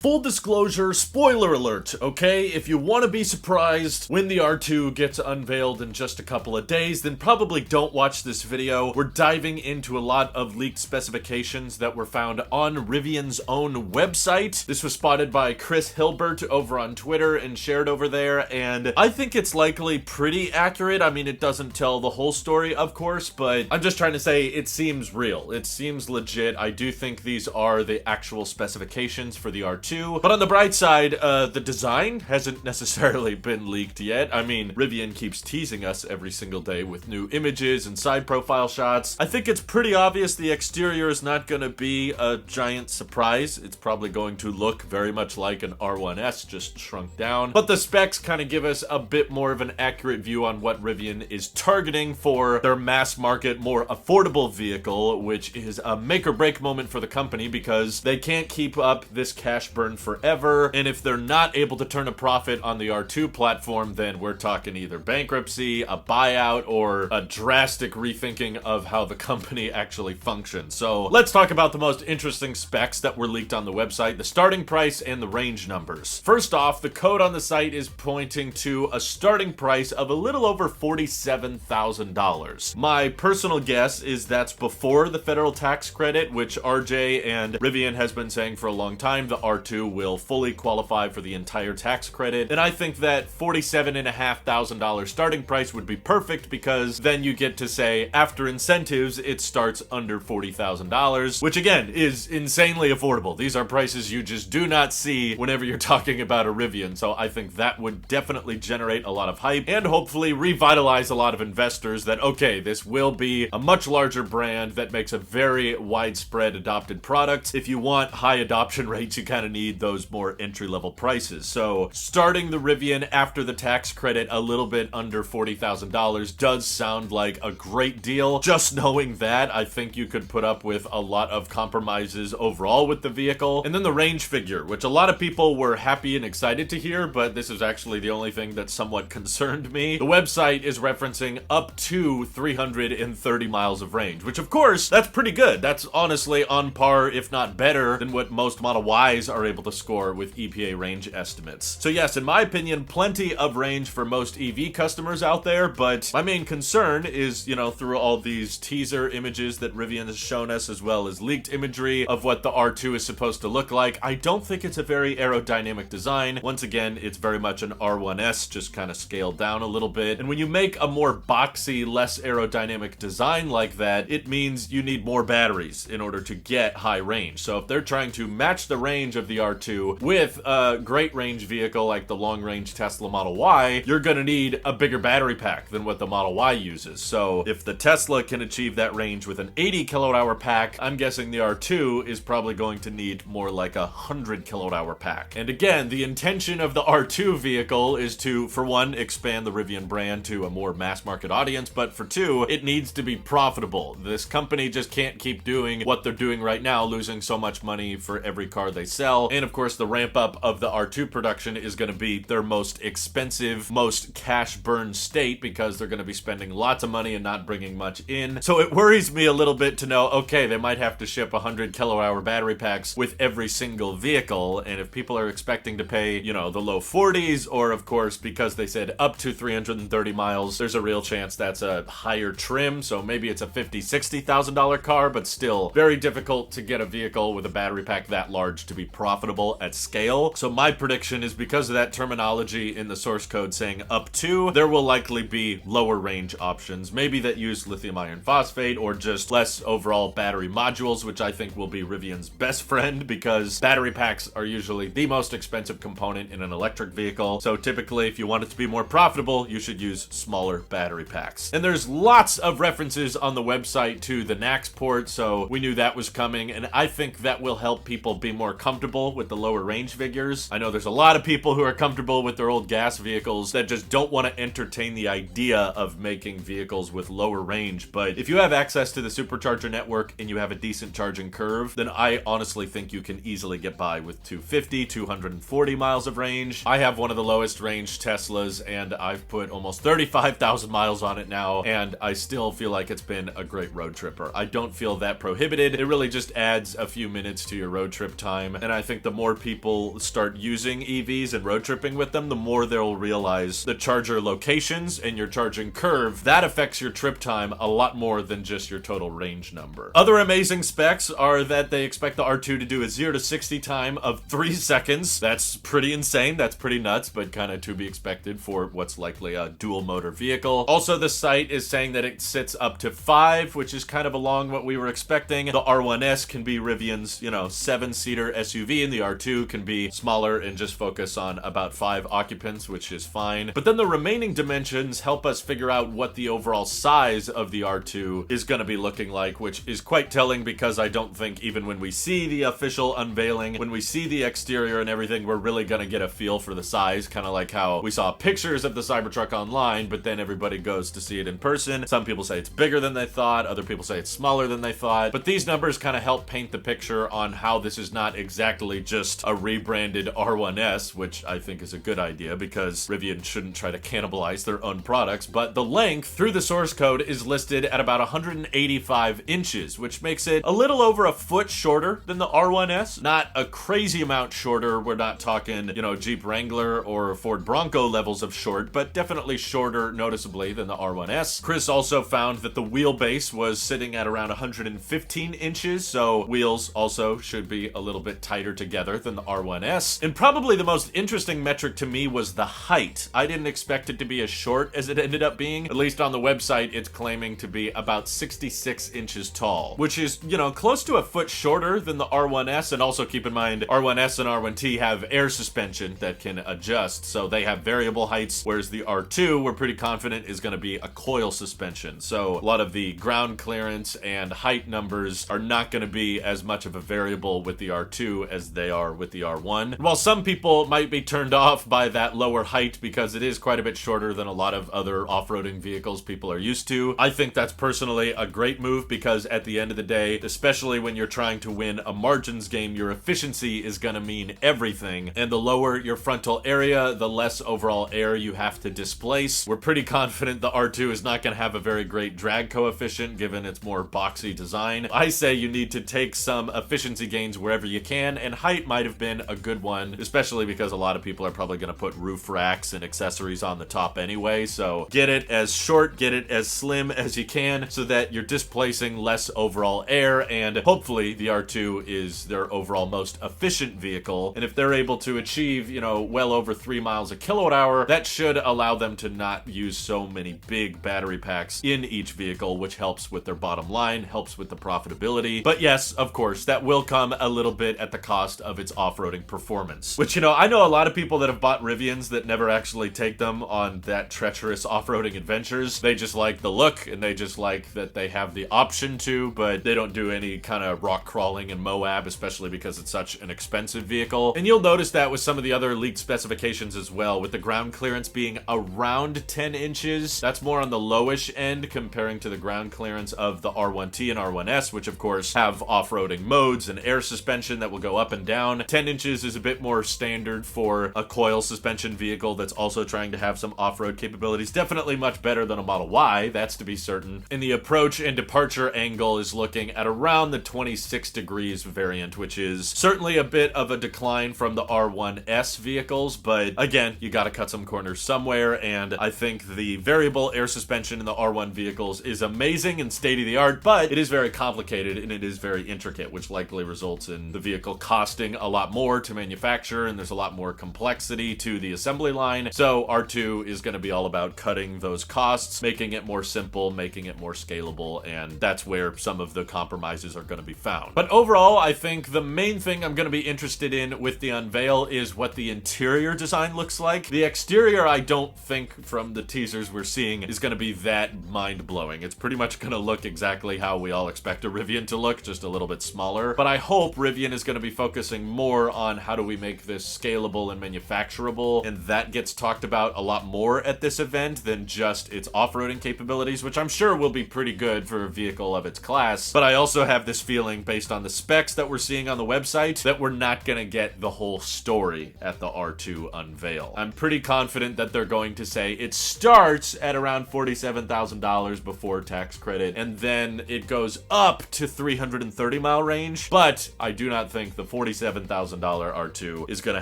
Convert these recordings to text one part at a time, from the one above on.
Full disclosure, spoiler alert, okay? If you want to be surprised when the R2 gets unveiled in just a couple of days, then probably don't watch this video. We're diving into a lot of leaked specifications that were found on Rivian's own website. This was spotted by Chris Hilbert over on Twitter and shared over there, and I think it's likely pretty accurate. I mean, it doesn't tell the whole story, of course, but I'm just trying to say it seems real. It seems legit. I do think these are the actual specifications for the R2. But on the bright side, the design hasn't necessarily been leaked yet. I mean, Rivian keeps teasing us every single day with new images and side profile shots. I think it's pretty obvious the exterior is not going to be a giant surprise. It's probably going to look very much like an R1S, just shrunk down. But the specs kind of give us a bit more of an accurate view on what Rivian is targeting for their mass market, more affordable vehicle, which is a make or break moment for the company because they can't keep up this cash burn forever, and if they're not able to turn a profit on the R2 platform, then we're talking either bankruptcy, a buyout, or a drastic rethinking of how the company actually functions. So let's talk about the most interesting specs that were leaked on the website, the starting price and the range numbers. First off, the code on the site is pointing to a starting price of a little over $47,000. My personal guess is that's before the federal tax credit, which RJ and Rivian has been saying for a long time the R2 will fully qualify for the entire tax credit. And I think that $47,500 starting price would be perfect because then you get to say after incentives it starts under $40,000, which again is insanely affordable. These are prices you just do not see whenever you're talking about a Rivian, so I think that would definitely generate a lot of hype and hopefully revitalize a lot of investors that, okay, this will be a much larger brand that makes a very widespread adopted product. If you want high adoption rates, you kind of need those more entry-level prices. So starting the Rivian after the tax credit a little bit under $40,000 does sound like a great deal. Just knowing that, I think you could put up with a lot of compromises overall with the vehicle. And then the range figure, which a lot of people were happy and excited to hear, but this is actually the only thing that somewhat concerned me. The website is referencing up to 330 miles of range, which of course, that's pretty good. That's honestly on par, if not better, than what most Model Ys are able to score with EPA range estimates. So yes, in my opinion, plenty of range for most EV customers out there, but my main concern is, you know, through all these teaser images that Rivian has shown us, as well as leaked imagery of what the R2 is supposed to look like, I don't think it's a very aerodynamic design. Once again, it's very much an R1S, just kind of scaled down a little bit. And when you make a more boxy, less aerodynamic design like that, it means you need more batteries in order to get high range. So if they're trying to match the range of the R2 with a great range vehicle like the long-range Tesla Model Y, you're gonna need a bigger battery pack than what the Model Y uses. So if the Tesla can achieve that range with an 80 kilowatt hour pack, I'm guessing the R2 is probably going to need more like a 100 kilowatt hour pack. And again, the intention of the R2 vehicle is to, for one, expand the Rivian brand to a more mass market audience, but for two, it needs to be profitable. This company just can't keep doing what they're doing right now, losing so much money for every car they sell. And of course, the ramp up of the R2 production is going to be their most expensive, most cash burn state because they're going to be spending lots of money and not bringing much in. So it worries me a little bit to know, okay, they might have to ship 100 kilowatt hour battery packs with every single vehicle. And if people are expecting to pay, you know, the low 40s, or of course, because they said up to 330 miles, there's a real chance that's a higher trim. So maybe it's a $50,000, $60,000 car, but still very difficult to get a vehicle with a battery pack that large to be profitable at scale. So my prediction is because of that terminology in the source code saying up to, there will likely be lower range options, maybe that use lithium iron phosphate or just less overall battery modules, which I think will be Rivian's best friend because battery packs are usually the most expensive component in an electric vehicle. So typically, if you want it to be more profitable, you should use smaller battery packs. And there's lots of references on the website to the NACS port, so we knew that was coming, and I think that will help people be more comfortable with the lower range figures. I know there's a lot of people who are comfortable with their old gas vehicles that just don't want to entertain the idea of making vehicles with lower range, but if you have access to the supercharger network and you have a decent charging curve, then I honestly think you can easily get by with 250, 240 miles of range. I have one of the lowest range Teslas and I've put almost 35,000 miles on it now, and I still feel like it's been a great road tripper. I don't feel that prohibited. It really just adds a few minutes to your road trip time, and I think think the more people start using EVs and road tripping with them, the more they'll realize the charger locations and your charging curve, that affects your trip time a lot more than just your total range number. Other amazing specs are that they expect the R2 to do a 0 to 60 time of 3 seconds. That's pretty insane. That's pretty nuts, but kind of to be expected for what's likely a dual motor vehicle. Also, the site is saying that it sits up to 5, which is kind of along what we were expecting. The R1S can be Rivian's, 7-seater SUV, and the R2 can be smaller and just focus on about 5 occupants, which is fine. But then the remaining dimensions help us figure out what the overall size of the R2 is going to be looking like, which is quite telling because I don't think even when we see the official unveiling, when we see the exterior and everything, we're really going to get a feel for the size, kind of like how we saw pictures of the Cybertruck online, but then everybody goes to see it in person. Some people say it's bigger than they thought, other people say it's smaller than they thought, but these numbers kind of help paint the picture on how this is not exactly just a rebranded R1S, which I think is a good idea because Rivian shouldn't try to cannibalize their own products, but the length through the source code is listed at about 185 inches, which makes it a little over a foot shorter than the R1S. Not a crazy amount shorter. We're not talking, Jeep Wrangler or Ford Bronco levels of short, but definitely shorter noticeably than the R1S. Chris also found that the wheelbase was sitting at around 115 inches, so wheels also should be a little bit tighter together than the R1S. And probably the most interesting metric to me was the height. I didn't expect it to be as short as it ended up being. At least on the website, it's claiming to be about 66 inches tall, which is, close to a foot shorter than the R1S. And also keep in mind, R1S and R1T have air suspension that can adjust, so they have variable heights, whereas the R2, we're pretty confident, is going to be a coil suspension. So a lot of the ground clearance and height numbers are not going to be as much of a variable with the R2 as they are with the R1. And while some people might be turned off by that lower height because it is quite a bit shorter than a lot of other off-roading vehicles people are used to, I think that's personally a great move because at the end of the day, especially when you're trying to win a margins game, your efficiency is going to mean everything. And the lower your frontal area, the less overall air you have to displace. We're pretty confident the R2 is not going to have a very great drag coefficient given its more boxy design. I say you need to take some efficiency gains wherever you can, and height might have been a good one, especially because a lot of people are probably going to put roof racks and accessories on the top anyway. So get it as short, get it as slim as you can so that you're displacing less overall air, and hopefully the R2 is their overall most efficient vehicle. And if they're able to achieve, well over 3 miles a kilowatt hour, that should allow them to not use so many big battery packs in each vehicle, which helps with their bottom line, helps with the profitability. But yes, of course, that will come a little bit at the cost of its off-roading performance, which, I know a lot of people that have bought Rivians that never actually take them on that treacherous off-roading adventures. They just like the look and they just like that they have the option to, but they don't do any kind of rock crawling in Moab, especially because it's such an expensive vehicle. And you'll notice that with some of the other leaked specifications as well, with the ground clearance being around 10 inches. That's more on the lowish end comparing to the ground clearance of the R1T and R1S, which of course have off-roading modes and air suspension that will go up and down. 10 inches is a bit more standard for a coil suspension vehicle that's also trying to have some off-road capabilities. Definitely much better than a Model Y, that's to be certain. And the approach and departure angle is looking at around the 26 degrees variant, which is certainly a bit of a decline from the R1S vehicles, but again, you gotta cut some corners somewhere, and I think the variable air suspension in the R1 vehicles is amazing and state-of-the-art, but it is very complicated and it is very intricate, which likely results in the vehicle costing a lot more to manufacture, and there's a lot more complexity to the assembly line. So R2 is going to be all about cutting those costs, making it more simple, making it more scalable, and that's where some of the compromises are going to be found. But overall, I think the main thing I'm going to be interested in with the unveil is what the interior design looks like. The exterior, I don't think from the teasers we're seeing is going to be that mind-blowing. It's pretty much going to look exactly how we all expect a Rivian to look, just a little bit smaller. But I hope Rivian is going to be focusing more on how do we make this scalable and manufacturable, and that gets talked about a lot more at this event than just its off-roading capabilities, which I'm sure will be pretty good for a vehicle of its class. But I also have this feeling, based on the specs that we're seeing on the website, that we're not going to get the whole story at the R2 unveil. I'm pretty confident that they're going to say it starts at around $47,000 before tax credit, and then it goes up to 330 mile range, but I do not think the $47,000 R2 is going to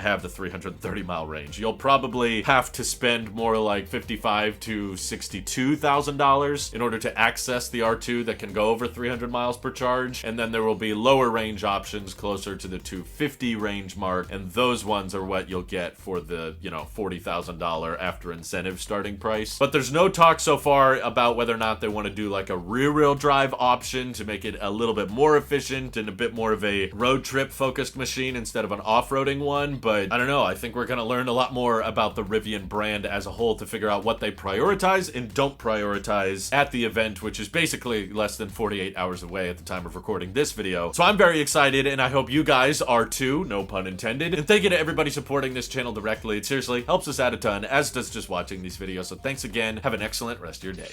have the 330 mile range. You'll probably have to spend more like $55,000 to $62,000 in order to access the R2 that can go over 300 miles per charge, and then there will be lower range options closer to the 250 range mark, and those ones are what you'll get for the, you know, $40,000 after incentive starting price. But there's no talk so far about whether or not they want to do like a rear-wheel drive option to make it a little bit more efficient and a bit more of a road trip focused machine instead of an off-roading one. But I don't know, I think we're going to learn a lot more about the Rivian brand as a whole to figure out what they prioritize and don't prioritize at the event, which is basically less than 48 hours away at the time of recording this video. So I'm very excited, and I hope you guys are too, no pun intended. And thank you to everybody supporting this channel directly. It seriously helps us out a ton, as does just watching these videos. So thanks again. Have an excellent rest of your day.